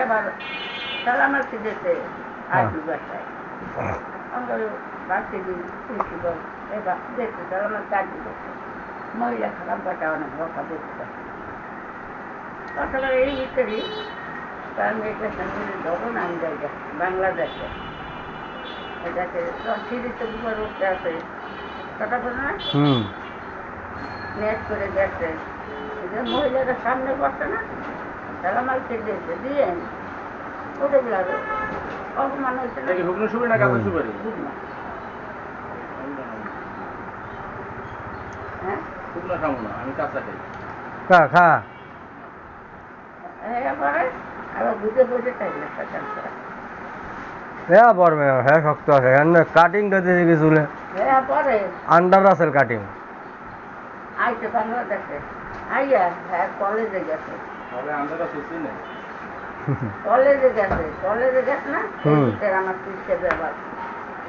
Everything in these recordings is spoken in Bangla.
আবার সালামাতি দিতে আসবি বাসায় আমরা বাড়তে দিন প্রিন্সিপাল এবার দেখতে সালামাত কাজ দিতে মহিলা খারাপ বাটা অনেক বকা দেখতে সকালে এই ভিতরে তার মেয়েটার সঙ্গে যখন আমি যাই বাংলাদেশে এটাকে সিঁড়িতে উপর উঠতে আসে কথা বলে না নেট করে গেছে মহিলাদের সামনে বসে না সালামাল দিয়েছে দিয়ে ওটা গেলে অপমান হয়েছে না হ্যাঁ আমি কাঁচা খাই খা এবারে আবার বুঝে বুঝে থাকলে হ্যাঁ পড়বে হ্যাঁ শক্ত আছে কাটিং করতে গেছিল হ্যাঁ পরে আন্ডার আসেল কাটিং আইতে বাংলাদেশে আইয়া হ্যাঁ কলেজে গেছে কলেজে গেছে না আমার হিসেবে আবার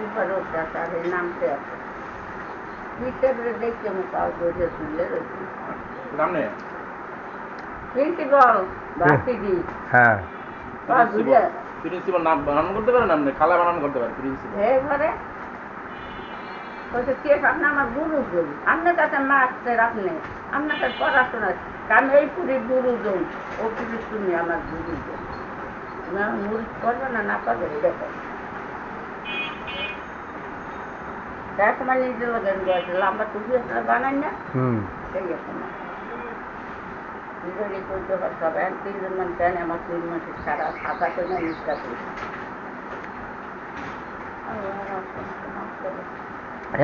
উপরে উঠতে আছে আর এই নামতে আছে হিসেবে দেখতে আমি পাও গজে তুললে রয়েছি প্রিন্সিপাল বাসিদি হ্যাঁ প্রিন্সিপাল নাম বানান করতে পারেন আপনি খালা বানান করতে পারেন প্রিন্সিপাল এবারে কে আপনি আমার গুরুজন আপনার কাছে মাস্টার আপনি আপনার কাছে পড়াশোনা আমি এই পুরীর গুরুজন ও পুরীর তুমি আমার গুরুজন মুড়ি করবে না করবে দেখো দেখ আমার নিজের লোকের গেছে লম্বা টুপি বানাই না সেই আছে না নিজেরই করতে পারতে হবে 3 জন মান কেন আমার 3 মাসের সারা সাদা করে নিষ্ঠা করি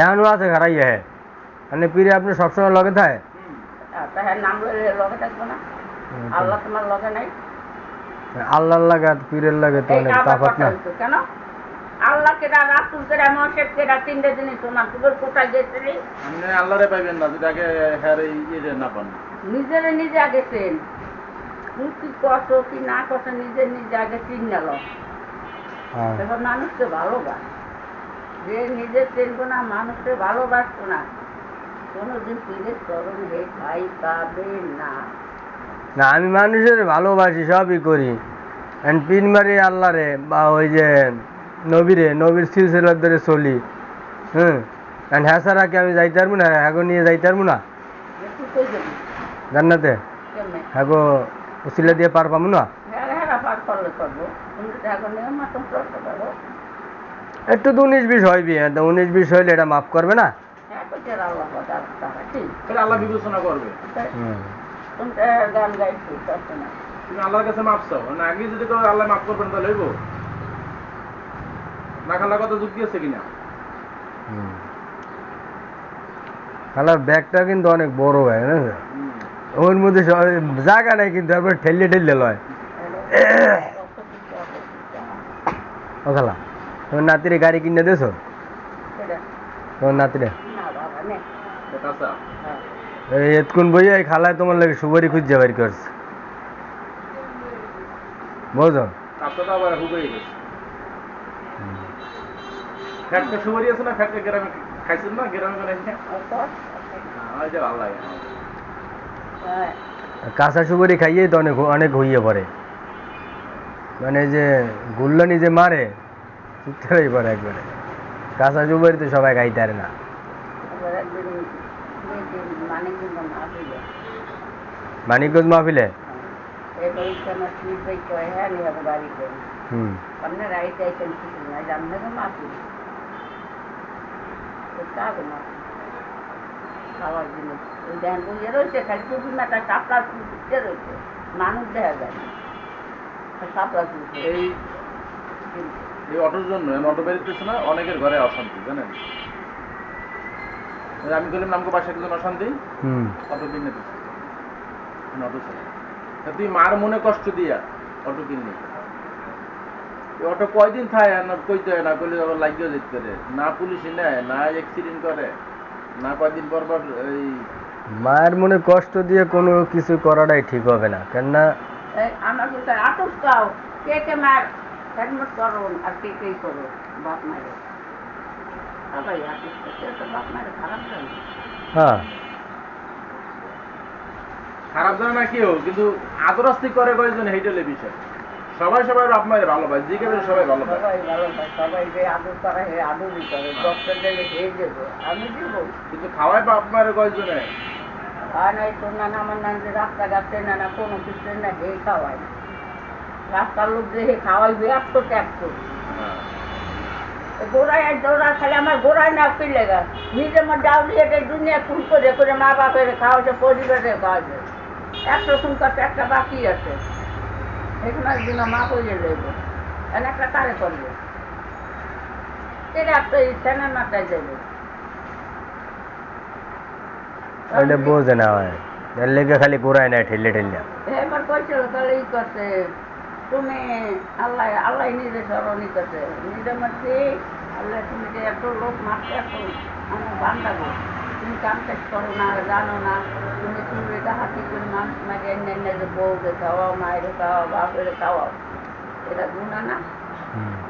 এখনো আছে খারাই হে মানে পীরে আপনি সবসময় লগে থাকে তাহার নাম লগে থাকবো না আল্লাহ তোমার লগে নাই আল্লাহর লাগে পীরের লাগে তো অনেক তফাৎ না কেন আল্লাহ কেডা রাসূল কেডা মুর্শিদ কেডা তিনটা জিনিস তোমার তোর কোথায় গেছিলি আপনি আল্লাহরে পাইবেন না যদি আগে হ্যারে ইয়ে না পান নিজে আগে চেন কি কষ্ট কি না কষ্ট নিজে আগে চিন্তা লো এখন মানুষকে ভালোবাস যে নিজে চিনবো না মানুষকে ভালোবাসবো না কোনোদিন পীরের চরণ হে ভাই পাবে না না আমি মানুষের ভালোবাসি সবই করি পীর মারি আল্লাহরে বা ওই যে নবীর সিলসিলার ধরে চলি হ্যাঁ ছাড়া কি আমি যাইতে পারবো না হ্যাঁ নিয়ে যাইতে পারবো না জান্নাতে হ্যাঁ উসিলা দিয়ে পার পাবো না একটু তো 19-20 হইবি 19-20 হইলে এটা মাফ করবে না আল্লাহ বিবেচনা করবে গান গাইছি তুমি আল্লাহর কাছে মাফ চাও না আগে যদি আল্লাহ মাফ করবেন তাহলে হইব না খালা কথা যুক্তি আছে কিনা খালার ব্যাগটা কিন্তু অনেক বড় হয় না ওর মধ্যে জায়গা নাই কিন্তু তারপরে ঠেললে লয় ও খালা তোমার নাতিরে গাড়ি কিনে দিয়েছো তোমার নাতিরে এতক্ষণ বইয়া এই খালায় তোমার লাগে সুপারি খুঁজছে বাড়ি করছে বুঝো সুপারি আছে না গ্রামে খাইছেন না গ্রামে কাঁচা সুপারি খাইয়েই তো অনেক হইয়ে পড়ে মানে যে গুল্লানি যে মারে চিৎকারই পড়ে একবারে কাঁচা সুপারি তো সবাই খাইতে পারে না মানিকগঞ্জ মাহফিলে খাওয়ার জিনিস ওই দেখেন বইয়ে রয়েছে খালি টুপি মাথা সাপলা ফুটতে রয়েছে মানুষ দেখা যায় সাপলা ফুটছে এই অটোর জন্য অটো বেরোতেছে না অনেকের ঘরে অশান্তি জানেন আমি বললাম নামকে বাসায় একজন অশান্তি অটো কিনে দিচ্ছে অটো চালা তুই মার মনে কষ্ট দিয়া অটো কিনলি অটো কয়দিন থাকে না কইতে হয় না করলে আবার লাগিয়ে যেতে পারে না পুলিশে নেয় না অ্যাক্সিডেন্ট করে না কয়দিন পর এই মায়ের মনে কষ্ট দিয়ে কোনো কিছু করাটাই ঠিক হবে না কেননা আমার আটক চাও কে মার হেলমেট করো আর কে করো বাপ মায়ের সবাই বাপ মায়ের খারাপ লাগে হ্যাঁ খারাপ জানে না কেউ কিন্তু আদরাস্তি করে কয়েকজন হেইটেলে বিষয় সবাই সবাই আপনার ভালোবাসে, জিজ্ঞেস সবাই ভালোবাসে। সবাই ভালো পায়, সবাই যে আদর করা হে আদরই করে, ডক্টর দিলে হে দেবো, আমি দিব। কিন্তু খাওয়াই বা আপনার কয়জনে? আর নাই তোর নানা আমার নান যে রাস্তাঘাটে না কোনো কিছু না হে খাওয়ায় না। রাস্তার লোক যে হে খাওয়াইবে একশো ট্যাক্স গোড়ায় আর দৌড়া খালি আমার গোড়ায় না ফিরলে গা নিজের মধ্যে ডাউলি এটা দুনিয়া খুন করে করে মা বাপের খাওয়াছে, পরিবারে খাওয়াছে, একশো খুন করতে একটা বাকি আছে, এখানে একদিন মা করে লেগে এনে একটা কারে করবে, এটা একটা ইচ্ছানের মাথায় যাবে। ওইটা বোঝে না হয়, এর লেগে খালি ঘুরায় না ঠেলে ঠেলে। এবার কইছিল তাহলে ই করছে তুমি আল্লাহ আল্লাহ নিজে স্মরণই করছে নিজের মধ্যে আল্লাহ তুমি যে এত লোক মারতে এত আমার বান্ধাবো, তুমি কাম কাজ করো না, জানো না, তুমি তুমি ডাহাতি করে মানুষ মাঝে এনে এনে যে বউকে খাওয়াও, মায়ের খাওয়াও, বাপের খাওয়াও, এটা গুণা না?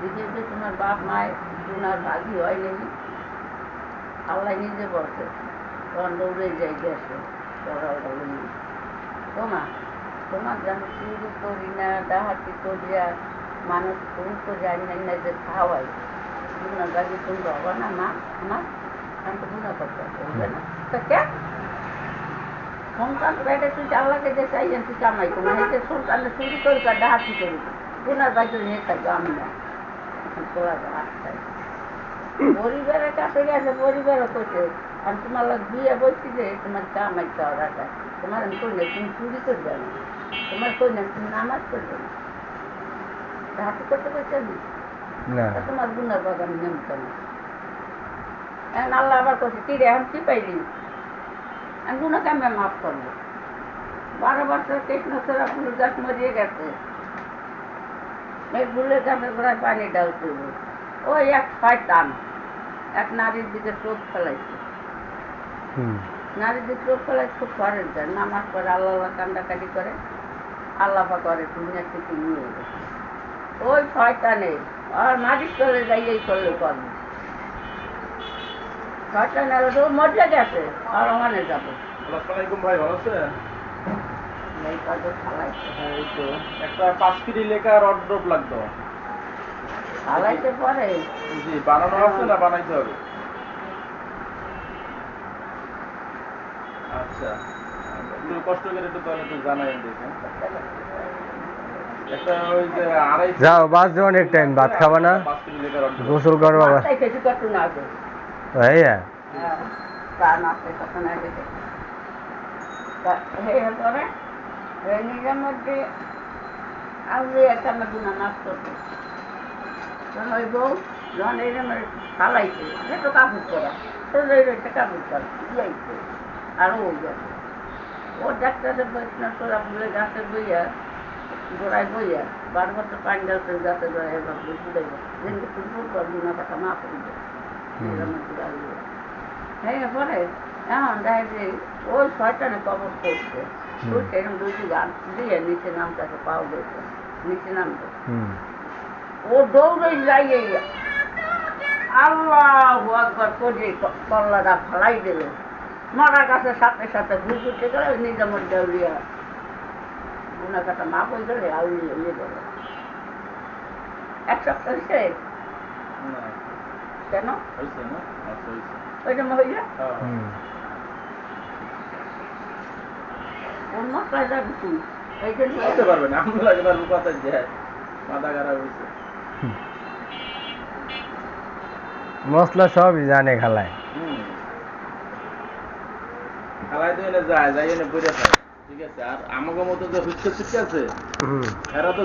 দিদি যে তোমার বাপ মায়ের গুণার ভাগি হয় নাকি? আল্লাহ নিজে বলছে তখন দৌড়ে যাই গেছে তোমার তোমার যেন চুরি করি না, ডাহাতি করিয়া মানুষ খুন করে আনি না যে খাওয়াই, গুণা গাড়ি তুমি হবে না মা আমার? আমি তো গুণা করতে হবে না তো কে সন্তান পেটে তুই আল্লাহকে যে চাইছেন তুই কামাই তোমার হেঁটে সন্তানটা চুরি করি আর ডাহাতি করি, গুণার বাড়ি নিয়ে থাকবো আমি না, এখন তোরা হাত চাই পরিবারের কাছে গেছে, পরিবারও করছে আমি তোমার লোক বিয়ে বলছি যে তোমার কামাই চাওয়াটা তোমার আমি করি না, তুমি চুরি করবে না, তোমার কই না তুমি নামাজ করবে না, হাতে করতে করছে আমি না তোমার গুণার বাগান নিয়মিত না। এখন আল্লাহ আবার করছে কি রে এখন কি পাইলি, আমি গুণাকে আমি মাফ করবো। 12 বছর কৃষ্ণ ছোড়া ফুলের গাছ মরিয়ে গেছে, এই ফুলের গাছের গোড়ায় পানি ডালতে ওই এক শয়তান এক নারীর দিকে চোখ ফেলাইছে, নারীর দিকে চোখ ফেলাইছে, খুব ঘরের যায় নামাজ পড়ে আল্লাহ আল্লাহ কান্দাকাটি করে, আল্লাহ করে দুনিয়া থেকে নিয়ে গেছে ওই শয়তানে, আর মাটির চলে যাই এই করলে করবে শয়তানের তো মজা গেছে আর ওখানে যাবো আসসালামু আলাইকুম ভাই, ভালো আছেন? এই কাজে ফালাইছে, এই তো একটা 5 কেজি লেখা রড ড্রপ লাগতো। ফালাইতে পরে জি, বানানো আছে না বানাইতে হবে? আচ্ছা, একটু কষ্ট করে একটু তাহলে একটু জানাই দেখেন। একটা ওই যে আড়াই যাও বাস অনেক টাইম ভাত খাবা না, 5 কেজি লেখা রড ড্রপ। গোসল করবা বাস মাথায় কিছু করতো না আগে হ্যাঁ তা নাচতে কত না দেখে হে করে নিজের মধ্যে আগে একটা আমার গুণা মাছ করতো, তখন ওই বউ যখন এই ফালাইছে একটু কাপড় করা তো একটা কাপড় করা দিয়েছে আরও ও গেছে ও ডাক্তারের বৈষ্ণ তোরা ফুলে গাছের বইয়া গোড়ায় বইয়া 12 বছর পানি ডালতে গাছের গোড়ায় এবার বুঝে যেদিকে ফুটবল কর গুণা কথা মা করবে হ্যাঁ পরে এখন দেখা যে ওই শয়তানে কবর করছে এরকম দুইটি গান দিয়ে নিচে নামটাকে পাও গেছে নিচে নামতে ও দৌড়ে যাইয়ে আল্লাহু আকবার করে কল্লাটা ফালাই দিল, মারা গাছের সাথে সাথে ঘুরতে গেলে নিজের মধ্যে উড়িয়া গুণা কাটা মা বই গেলে আউড়িয়ে ইয়ে গেল 1 সপ্তাহ শেষ না কেন হইছে না? আচ্ছা হইছে। ওইটা মহিলা হ্যাঁ অন্য কাজা কিছু এই জন্য বলতে পারবে না, আমরা লাগে না রূপাতে যায় মাথা খারাপ হইছে। মশলা সবই জানে খালায়। খালাই তো এনে যায় যাই এনে বইরে খায়, ঠিক আছে। আর আমাকে মতো যে হুচ্ছে চুটকে আছে এরা তো